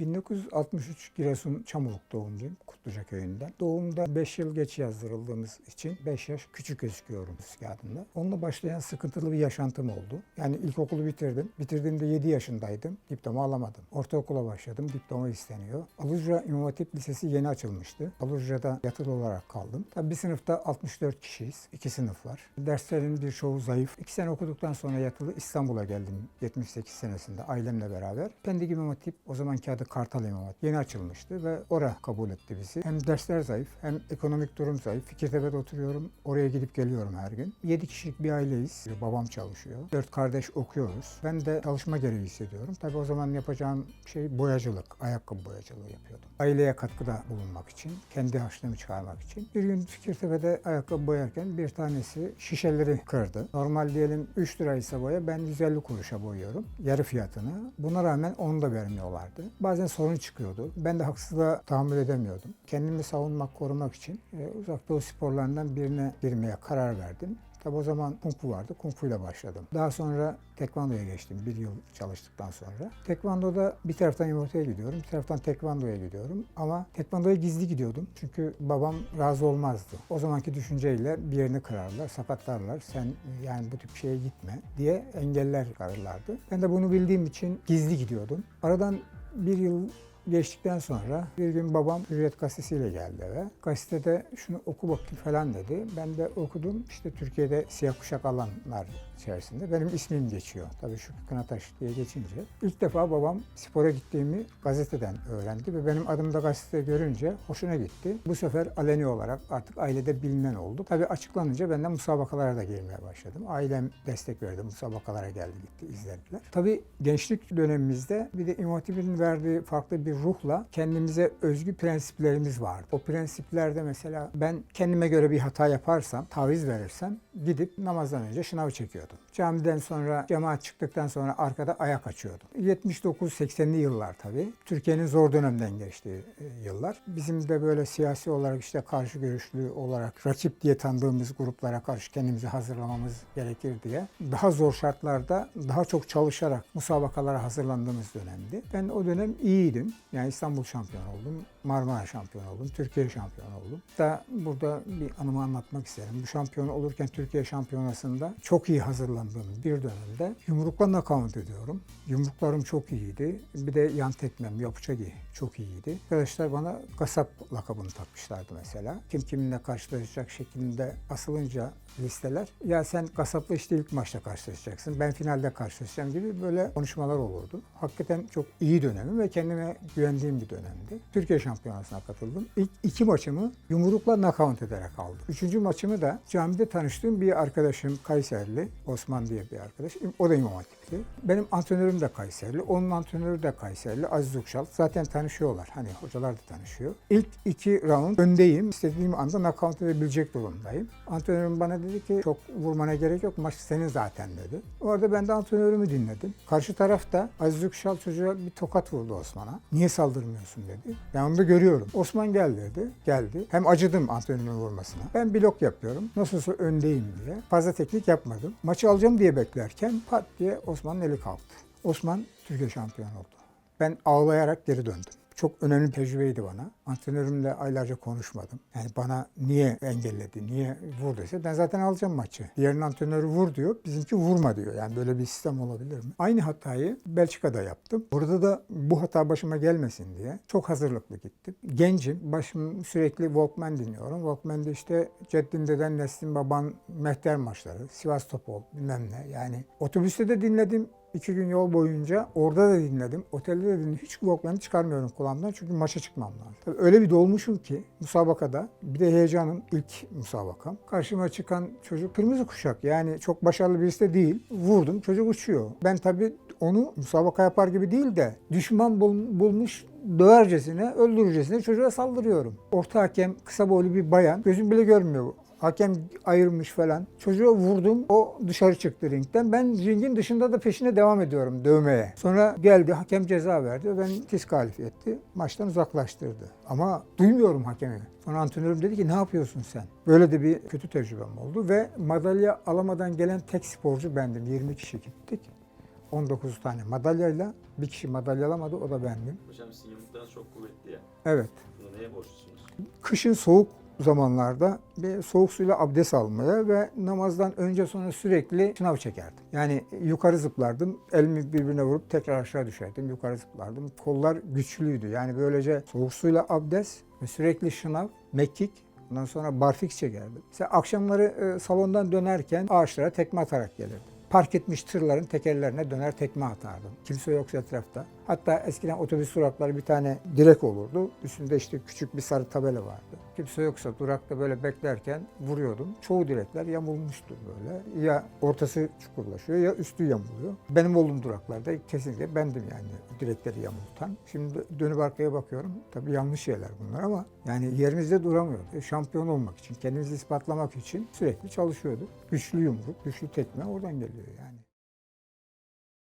1963 Giresun Çamoluk doğumluyum, Kutluca köyünden. Doğumda 5 yıl geç yazdırıldığımız için 5 yaş küçük gözüküyorum kağıdında. Onunla başlayan sıkıntılı bir yaşantım oldu. Yani ilkokulu bitirdim. Bitirdiğimde 7 yaşındaydım. Diploma alamadım. Ortaokula başladım. Diploma isteniyor. Alucra İmam Hatip Lisesi yeni açılmıştı. Alucra'da yatılı olarak kaldım. Tabii bir sınıfta 64 kişiyiz. 2 sınıf var. Derslerin birçoğu zayıf. 2 sene okuduktan sonra yatılı İstanbul'a geldim 78 senesinde ailemle beraber. Pendik İmam Hatip, o zamanki adı Kartal İmam Hatip, yeni açılmıştı ve oraya kabul etti bizi. Hem dersler zayıf hem ekonomik durum zayıf. Fikirtepe'de oturuyorum. Oraya gidip geliyorum her gün. 7 kişilik bir aileyiz. Babam çalışıyor. 4 kardeş okuyoruz. Ben de çalışma gereği hissediyorum. Tabii o zaman yapacağım şey boyacılık. Ayakkabı boyacılığı yapıyordum. Aileye katkıda bulunmak için, kendi harçlığımı çıkarmak için. Bir gün Fikirtepe'de ayakkabı boyarken bir tanesi şişeleri kırdı. Normal diyelim 3 liraysa boya, ben 150 kuruşa boyuyorum. Yarı fiyatını. Buna rağmen onu da vermiyorlardı. Bazen sorun çıkıyordu. Ben de haksızlığa tahammül edemiyordum. Kendimi savunmak, korumak için Uzak Doğu sporlarından birine girmeye karar verdim. Tabi o zaman Kung Fu vardı. Kung Fu ile başladım. Daha sonra Tekvando'ya geçtim. 1 yıl çalıştıktan sonra. Tekvando'da bir taraftan yumurtaya gidiyorum, bir taraftan Tekvando'ya gidiyorum. Ama Tekvando'ya gizli gidiyordum. Çünkü babam razı olmazdı. O zamanki düşünceyle bir yerini kırarlar, sakatlarlar. Sen yani bu tip şeye gitme diye engeller çıkarırlardı. Ben de bunu bildiğim için gizli gidiyordum. Aradan 1 yıl geçtikten sonra bir gün babam Hürriyet gazetesiyle geldi eve. Gazetede şunu oku bakayım falan dedi. Ben de okudum. İşte Türkiye'de siyah kuşak alanlar içerisinde benim ismim geçiyor. Tabii Şükrü Kınataş diye geçince. İlk defa babam spora gittiğimi gazeteden öğrendi ve benim adımı da gazetede görünce hoşuna gitti. Bu sefer aleni olarak artık ailede bilinen oldu. Tabii açıklanınca ben de müsabakalara da girmeye başladım. Ailem destek verdi. Müsabakalara geldi gitti, izlediler. Tabii gençlik dönemimizde bir de İmam Hatip'in verdiği farklı bir ruhla kendimize özgü prensiplerimiz vardı. O prensiplerde mesela ben kendime göre bir hata yaparsam, taviz verirsem gidip namazdan önce şınavı çekiyordum. Camiden sonra, cemaat çıktıktan sonra arkada ayak açıyordum. 79-80'li yıllar tabii. Türkiye'nin zor dönemden geçtiği yıllar. Bizim de böyle siyasi olarak işte karşı görüşlü olarak rakip diye tanıdığımız gruplara karşı kendimizi hazırlamamız gerekir diye daha zor şartlarda daha çok çalışarak müsabakalara hazırlandığımız dönemdi. Ben o dönem iyiydim. Yani İstanbul şampiyonu oldum, Marmara şampiyonu oldum, Türkiye şampiyonu oldum. Da burada bir anımı anlatmak isterim. Bu şampiyon olurken Türkiye şampiyonasında çok iyi hazırlandığım bir dönemde yumrukla nakavt ediyorum. Yumruklarım çok iyiydi. Bir de yan tekmem, yapıçagi çok iyiydi. Arkadaşlar bana kasap lakabını takmışlardı mesela. Kim kiminle karşılaşacak şeklinde asılınca listeler, ya sen kasapla işte ilk maçta karşılaşacaksın, ben finalde karşılaşacağım gibi böyle konuşmalar olurdu. Hakikaten çok iyi dönemim ve kendime güvendiğim bir dönemdi. Türkiye şampiyonasına katıldım. İlk 2 maçımı yumrukla nakavt ederek aldım. 3. maçımı da camide tanıştığım bir arkadaşım, Kayserili, Osman diye bir arkadaş. O da İmam Hatip'ti. Benim antrenörüm de Kayserili, onun antrenörü de Kayserili, Aziz Ukşal. Zaten tanışıyorlar. Hani hocalar da tanışıyor. İlk 2 round öndeyim. İstediğim anda nakavt edebilecek durumdayım. Antrenörüm bana dedi ki çok vurmana gerek yok, maç senin zaten dedi. Orada ben de antrenörümü dinledim. Karşı tarafta Aziz Ukşal çocuğa bir tokat vurdu Osman'a. Niye saldırmıyorsun dedi. Ben onu da görüyorum. Osman gel dedi. Geldi. Hem acıdım antrenörün vurmasına. Ben blok yapıyorum. Nasılsa öndeyim diye. Fazla teknik yapmadım. Maçı alacağım diye beklerken pat diye Osman'ın eli kalktı. Osman Türkiye şampiyonu oldu. Ben ağlayarak geri döndüm. Çok önemli bir tecrübeydi bana. Antrenörümle aylarca konuşmadım. Yani bana niye engelledi, niye vurduysa ben zaten alacağım maçı. Diğerinin antrenörü vur diyor, bizimki vurma diyor. Yani böyle bir sistem olabilir mi? Aynı hatayı Belçika'da yaptım. Burada da bu hata başıma gelmesin diye çok hazırlıklı gittim. Gencim, başım sürekli Walkman dinliyorum. Walkman'de işte Ceddin Deden, Neslin Baban, Mehter maçları, Sivas Topol bilmem ne. Yani otobüste de dinledim. 2 gün yol boyunca orada da dinledim, otelde de dinledim. Hiç Walkman'ı çıkarmıyorum kulağımdan çünkü maça çıkmam lazım. Tabii öyle bir dolmuşum ki müsabakada, bir de heyecanım, ilk müsabakam. Karşıma çıkan çocuk kırmızı kuşak, yani çok başarılı birisi de değil. Vurdum, çocuk uçuyor. Ben tabii onu müsabaka yapar gibi değil de düşman bulmuş dövercesine, öldürürcesine çocuğa saldırıyorum. Orta hakem kısa boylu bir bayan, gözüm bile görmüyor. Hakem ayırmış falan. Çocuğa vurdum. O dışarı çıktı ringden. Ben ringin dışında da peşine devam ediyorum dövmeye. Sonra geldi. Hakem ceza verdi ve beni diskalifiye etti. Maçtan uzaklaştırdı. Ama duymuyorum hakemi. Sonra antrenörüm dedi ki ne yapıyorsun sen? Böyle de bir kötü tecrübem oldu ve madalya alamadan gelen tek sporcu bendim. 20 kişi gittik. 19 tane madalyayla. Bir kişi madalya alamadı, o da bendim. Hocam sizin yumruklarınız çok kuvvetli ya. Evet. Buna neye borçlusunuz? Kışın soğuk zamanlarda bir soğuk suyla abdest almaya ve namazdan önce sonra sürekli şınav çekerdim. Yani yukarı zıplardım, elimi birbirine vurup tekrar aşağı düşerdim, yukarı zıplardım. Kollar güçlüydü. Yani böylece soğuk suyla abdest ve sürekli şınav, mekik, ondan sonra barfiks çekerdim. Mesela akşamları salondan dönerken ağaçlara tekme atarak gelirdim. Park etmiş tırların tekerlerine döner tekme atardım. Kimse yoksa etrafta. Hatta eskiden otobüs durakları bir tane direk olurdu. Üstünde işte küçük bir sarı tabela vardı. Kimse yoksa durakta böyle beklerken vuruyordum. Çoğu direkler yamulmuştu böyle. Ya ortası çukurlaşıyor ya üstü yamuluyor. Benim olduğum duraklarda kesinlikle bendim yani direkleri yamultan. Şimdi dönüp arkaya bakıyorum. Tabii yanlış şeyler bunlar ama yani yerimizde duramıyorduk. Şampiyon olmak için, kendimizi ispatlamak için sürekli çalışıyorduk. Güçlü yumruk, güçlü tekme oradan geliyor yani.